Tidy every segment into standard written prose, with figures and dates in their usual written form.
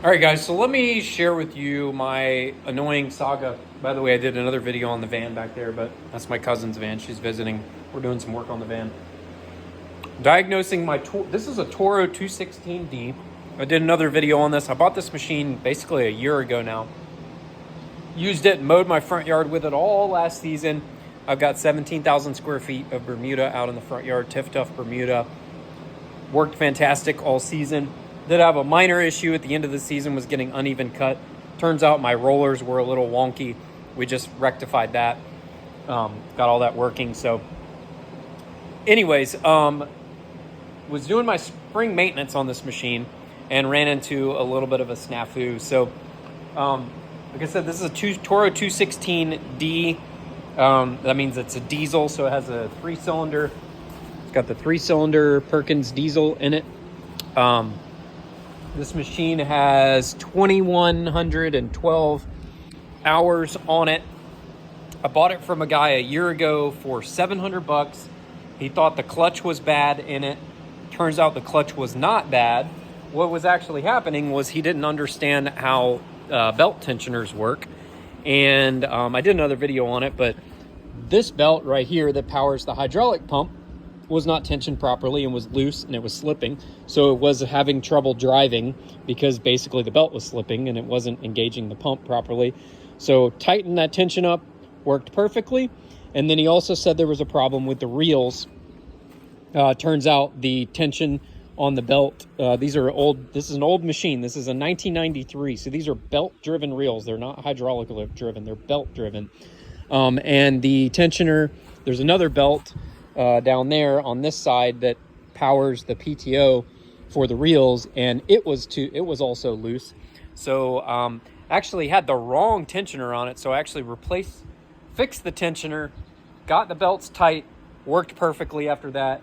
All right, guys, so let me share with you my annoying saga. By the way, I did another video on the van back there, but that's my cousin's van. She's visiting. We're doing some work on the van. Diagnosing my this is a Toro 216D. I did another video on this. I bought this machine basically a year ago now. Used it, mowed my front yard with it all last season. I've got 17,000 square feet of Bermuda out in the front yard, Tiff-Tuff Bermuda. Worked fantastic all season. Did have a minor issue at the end of the season, was getting uneven cut. Turns out my rollers were a little wonky. We just rectified that. Got all that working. So anyways, was doing my spring maintenance on this machine and ran into a little bit of a snafu. So like I said, this is a Toro 216D. That means it's a diesel, so it has a 3-cylinder. It's got the 3-cylinder Perkins diesel in it. This machine has 2,112 hours on it. I bought it from a guy a year ago for $700. He thought the clutch was bad in it. Turns out the clutch was not bad. What was actually happening was he didn't understand how belt tensioners work. And I did another video on it, but this belt right here that powers the hydraulic pump was not tensioned properly and was loose, and it was slipping. So it was having trouble driving because basically the belt was slipping and it wasn't engaging the pump properly. So tightened that tension up, worked perfectly. And then he also said there was a problem with the reels. Turns out the tension on the belt, these are old, this is an old machine. This is a 1993. So these are belt driven reels. They're not hydraulic driven, they're belt driven. And the tensioner, there's another belt down there on this side that powers the PTO for the reels, and it was also loose. So actually had the wrong tensioner on it. So I actually fixed the tensioner, got the belts tight, worked perfectly after that.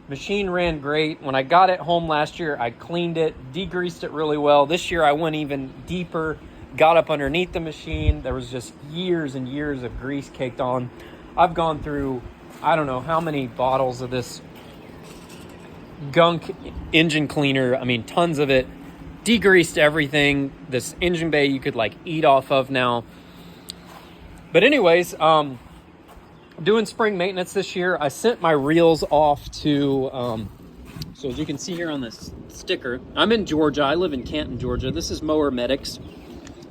Machine ran great. When I got it home last year, I cleaned it, degreased it really well. This year I went even deeper, got up underneath the machine. There was just years and years of grease caked on. I've gone through, I don't know how many bottles of this gunk engine cleaner. I mean, tons of it. Degreased everything. This engine bay you could like eat off of now. But anyways, doing spring maintenance this year. I sent my reels off to, so as you can see here on this sticker, I'm in Georgia. I live in Canton, Georgia. This is Mower Medics.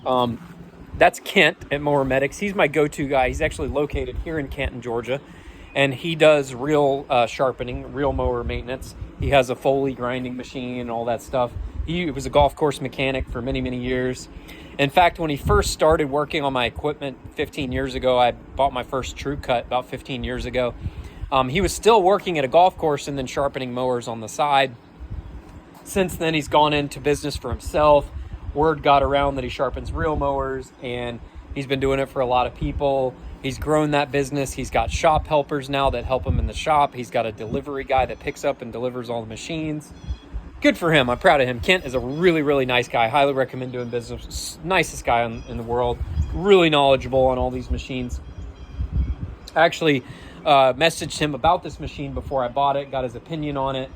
That's Kent at Mower Medics. He's my go-to guy. He's actually located here in Canton, Georgia. And he does reel sharpening, reel mower maintenance. He has a Foley grinding machine and all that stuff. He was a golf course mechanic for many, many years. In fact, when he first started working on my equipment 15 years ago, I bought my first True Cut about 15 years ago. He was still working at a golf course and then sharpening mowers on the side. Since then, he's gone into business for himself. Word got around that he sharpens reel mowers, and he's been doing it for a lot of people. He's grown that business. He's got shop helpers now that help him in the shop. He's got a delivery guy that picks up and delivers all the machines. Good for him. I'm proud of him. Kent is a really, really nice guy. Highly recommend doing business. Nicest guy in the world. Really knowledgeable on all these machines. I actually messaged him about this machine before I bought it, got his opinion on it.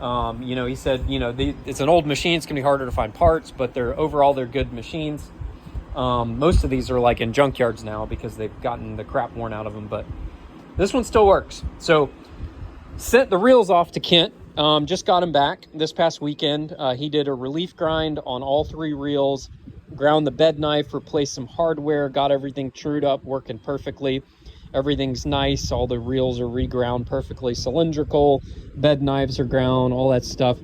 He said, it's an old machine. It's going to be harder to find parts, but they're good machines. Most of these are like in junkyards now because they've gotten the crap worn out of them, but this one still works. So sent the reels off to Kent. Just got him back this past weekend. He did a relief grind on all 3 reels, ground the bed knife, replaced some hardware, got everything trued up, working perfectly. Everything's nice. All the reels are reground perfectly cylindrical. Bed knives are ground, all that stuff.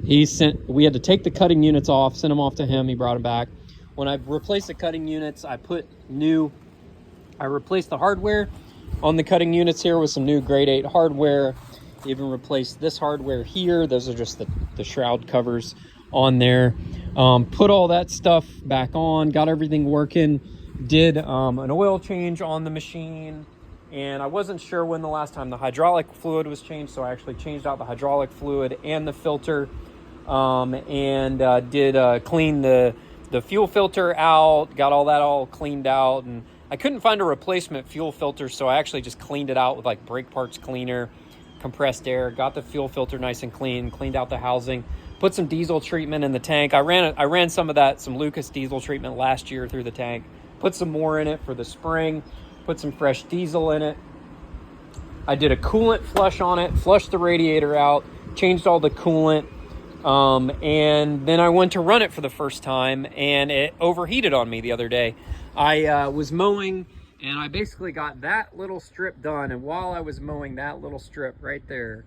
We had to take the cutting units off, send them off to him. He brought them back. When I replaced the cutting units, I replaced the hardware on the cutting units here with some new grade 8 hardware. Even replaced this hardware here. Those are just the shroud covers on there. Put all that stuff back on, got everything working. Did an oil change on the machine, and I wasn't sure when the last time the hydraulic fluid was changed, so I actually changed out the hydraulic fluid and the filter, and did clean the fuel filter out, got all that all cleaned out, and I couldn't find a replacement fuel filter, so I actually just cleaned it out with like brake parts cleaner. compressed air, got the fuel filter nice and clean, cleaned out the housing, put some diesel treatment in the tank. I ran some Lucas diesel treatment last year through the tank, put some more in it for the spring, put some fresh diesel in it. I did a coolant flush on it, flushed the radiator out, changed all the coolant, and then I went to run it for the first time, and it overheated on me the other day. I was mowing, and I basically got that little strip done, and while I was mowing that little strip right there,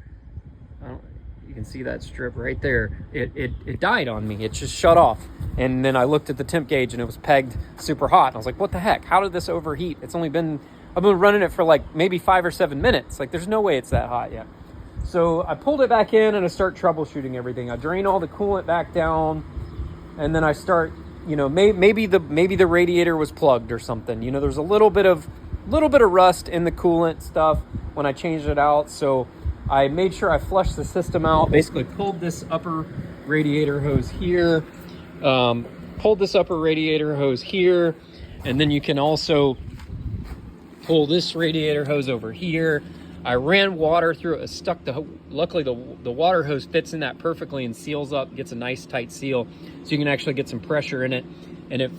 you can see that strip right there, it died on me. It just shut off. And then I looked at the temp gauge, and it was pegged super hot. And I was like, what the heck? How did this overheat? I've been running it for like maybe 5 or 7 minutes. Like, there's no way it's that hot yet. So I pulled it back in, and I start troubleshooting everything. I drain all the coolant back down, and then I start, maybe the radiator was plugged or something. There's a little bit of rust in the coolant stuff when I changed it out. So I made sure I flushed the system out. Basically pulled this upper radiator hose here, and then you can also pull this radiator hose over here. I ran water through it, luckily the water hose fits in that perfectly and seals up, gets a nice tight seal, so you can actually get some pressure in it. And it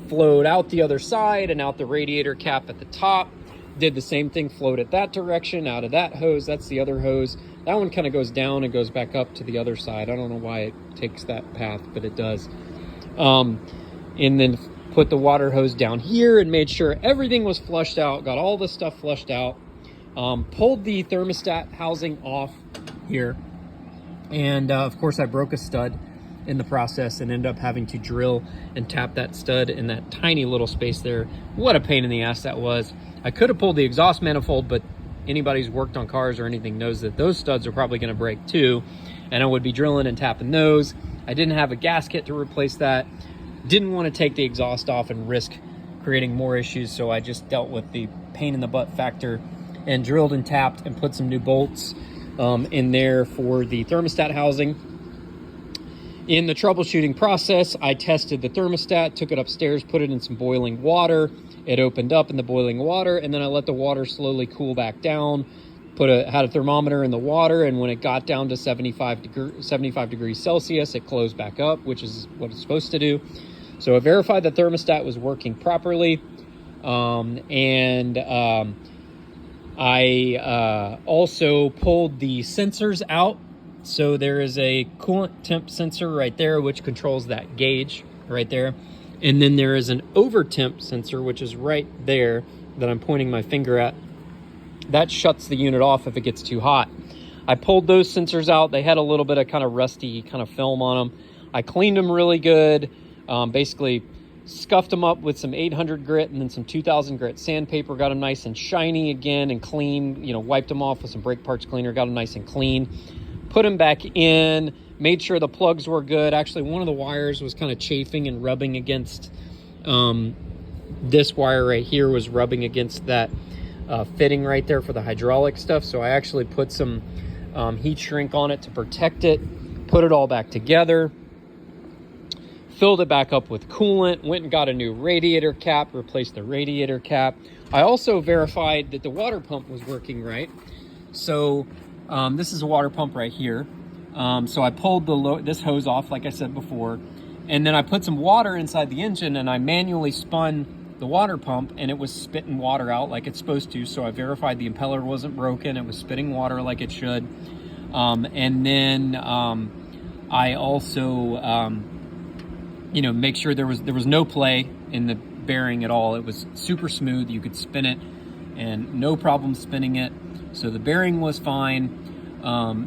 flowed out the other side and out the radiator cap at the top. Did the same thing, flowed it that direction, out of that hose. That's the other hose. That one kind of goes down and goes back up to the other side. I don't know why it takes that path, but it does. And then put the water hose down here and made sure everything was flushed out, got all the stuff flushed out. Pulled the thermostat housing off here. And of course I broke a stud in the process and ended up having to drill and tap that stud in that tiny little space there. What a pain in the ass that was. I could have pulled the exhaust manifold, but anybody who's worked on cars or anything knows that those studs are probably going to break too, and I would be drilling and tapping those. I didn't have a gasket to replace that. Didn't want to take the exhaust off and risk creating more issues, so I just dealt with the pain in the butt factor and drilled and tapped and put some new bolts in there for the thermostat housing. In the troubleshooting process, I tested the thermostat, took it upstairs, put it in some boiling water. It opened up in the boiling water, and then I let the water slowly cool back down. Had a thermometer in the water, and when it got down to 75 degrees Celsius, it closed back up, which is what it's supposed to do. So I verified the thermostat was working properly, I also pulled the sensors out. So there is a coolant temp sensor right there, which controls that gauge right there. And then there is an over temp sensor, which is right there that I'm pointing my finger at. That shuts the unit off if it gets too hot. I pulled those sensors out. They had a little bit of kind of rusty kind of film on them. I cleaned them really good. Basically scuffed them up with some 800 grit and then some 2000 grit sandpaper. Got them nice and shiny again and clean. Wiped them off with some brake parts cleaner. Got them nice and clean. Put them back in. Made sure the plugs were good. Actually, one of the wires was kind of chafing and rubbing against this wire right here was rubbing against that fitting right there for the hydraulic stuff. So I actually put some heat shrink on it to protect it. Put it all back together. Filled it back up with coolant. Went and got a new radiator cap. Replaced the radiator cap. I also verified that the water pump was working right. So this is a water pump right here. So I pulled this hose off, like I said before, and then I put some water inside the engine, and I manually spun the water pump, and it was spitting water out like it's supposed to. So I verified the impeller wasn't broken. It was spitting water like it should. And then I also, make sure there was no play in the bearing at all. It was super smooth. You could spin it, and no problem spinning it. So the bearing was fine.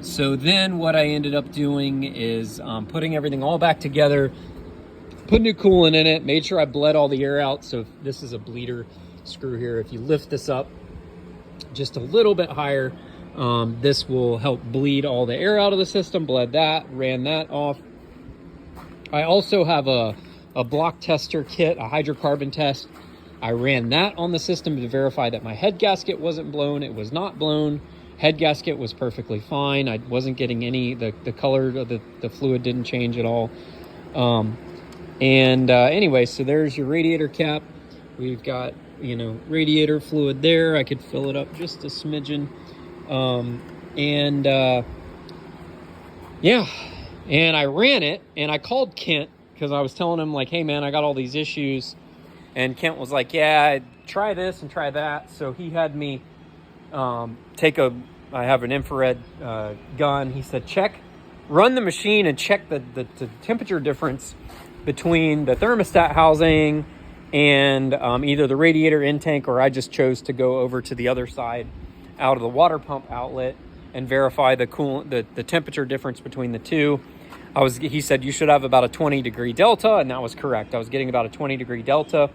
So then what I ended up doing is putting everything all back together, put new coolant in it, made sure I bled all the air out. So this is a bleeder screw here. If you lift this up just a little bit higher, this will help bleed all the air out of the system. Bled that, ran that off. I also have a block tester kit, a hydrocarbon test. I ran that on the system to verify that my head gasket wasn't blown. It was not blown. Head gasket was perfectly fine. I wasn't getting the color of the fluid didn't change at all. Anyway, so there's your radiator cap. We've got, radiator fluid there. I could fill it up just a smidgen. And yeah, and I ran it, and I called Kent because I was telling him, like, hey man, I got all these issues. And Kent was like, yeah, try this and try that. So he had me I have an infrared gun. He said, run the machine and check the temperature difference between the thermostat housing and either the radiator intake, or I just chose to go over to the other side out of the water pump outlet and verify the temperature difference between the two. He said you should have about a 20-degree delta, and that was correct. I was getting about a 20-degree delta.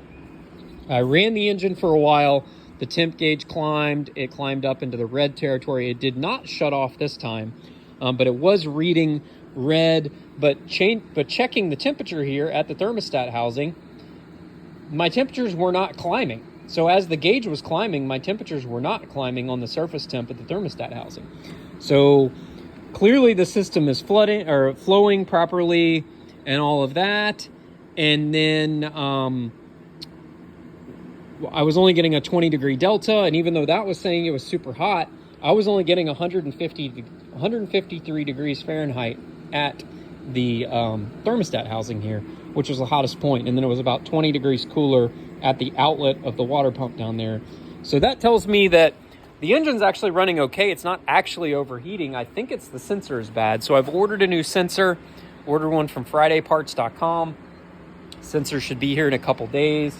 I ran the engine for a while. The temp gauge climbed. It climbed up into the red territory. It did not shut off this time, but it was reading red. But checking the temperature here at the thermostat housing, my temperatures were not climbing. So as the gauge was climbing, my temperatures were not climbing on the surface temp at the thermostat housing. So clearly the system is flowing properly and all of that. And then I was only getting a 20-degree delta, and even though that was saying it was super hot, I was only getting 153 degrees Fahrenheit at the thermostat housing here, which was the hottest point. And then it was about 20 degrees cooler at the outlet of the water pump down there. So that tells me that the engine's actually running okay. It's not actually overheating. I think it's the sensor is bad. So I've ordered a new sensor, ordered one from FridayParts.com. Sensor should be here in a couple days.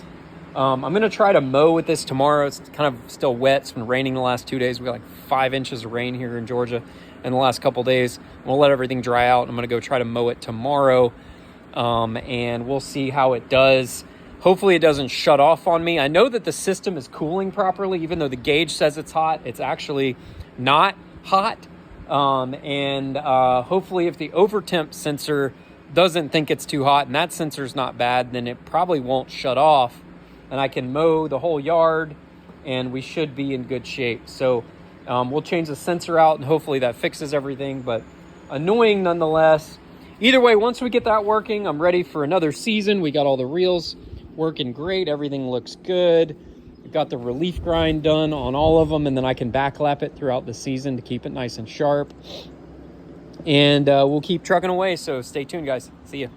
I'm going to try to mow with this tomorrow. It's kind of still wet. It's been raining the last 2 days. We got like 5 inches of rain here in Georgia in the last couple days. We'll let everything dry out. I'm going to go try to mow it tomorrow, and we'll see how it does. Hopefully it doesn't shut off on me. I know that the system is cooling properly, even though the gauge says it's hot. It's actually not hot. And hopefully if the overtemp sensor doesn't think it's too hot and that sensor's not bad, then it probably won't shut off. And I can mow the whole yard, and we should be in good shape. So we'll change the sensor out, and hopefully that fixes everything, but annoying nonetheless. Either way, once we get that working, I'm ready for another season. We got all the reels working great. Everything looks good. We've got the relief grind done on all of them, and then I can backlap it throughout the season to keep it nice and sharp. And we'll keep trucking away, so stay tuned, guys. See ya.